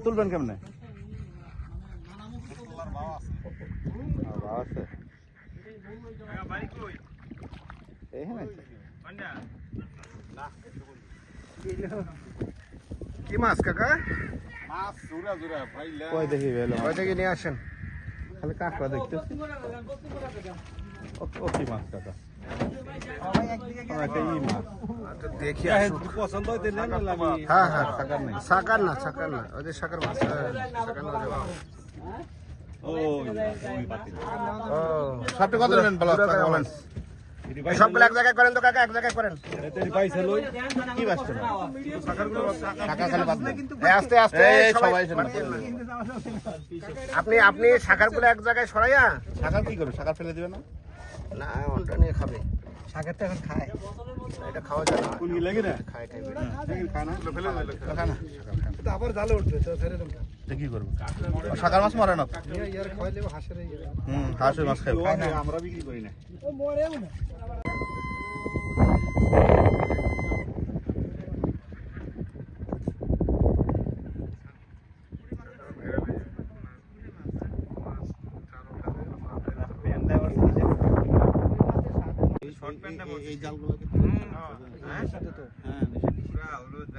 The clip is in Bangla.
তুলবেন কেমনে? কি মাছ কাকা? কই দেখি বেলো ওই থেকে নিয়ে আসেন। খালি কাঁকড়া দেখতেছি। ও কি মাছ কাকা? একটা ই মাছ। দেখি আসুন। পছন্দ হইতে নেন আমি। হ্যাঁ হ্যাঁ, সাকার নেই। সাকার না ওই যে সাকার মাছ। সাকার না ও ওই পাতি। ও সবটা কত নেন বলো বলেন। সবগুলো এক জায়গায় করেন তো কাকা, এক জায়গায় করেন। এতেই পয়সা লই। কি বাসছে না? সাকার খালি বাদ দেন। আস্তে আস্তে সবাই আপনি সাকারগুলো এক জায়গায় সরাইয়া। সাকার কি করবে? সাকার ফেলে দিবে না? না ওটা নিয়ে খাবে। সাকার তো এখন খায়। এটা খাওয়া যায় না। কোন কি লাগে না? খায় টাইপের। খায় না? ফেলে দিলে খায় না। আবার জালে উঠবে তো ছেড়ে দেন। তো কি করবে? সাকার মাছ মারে না। ইয়ার খাইলে হাসের হাঁস মাছ খাই। আমরা বিক্রি করি না। ও মরেও না। এই জালগুলোকে হ্যাঁ সাথে তো হ্যাঁ পুরো হলুদ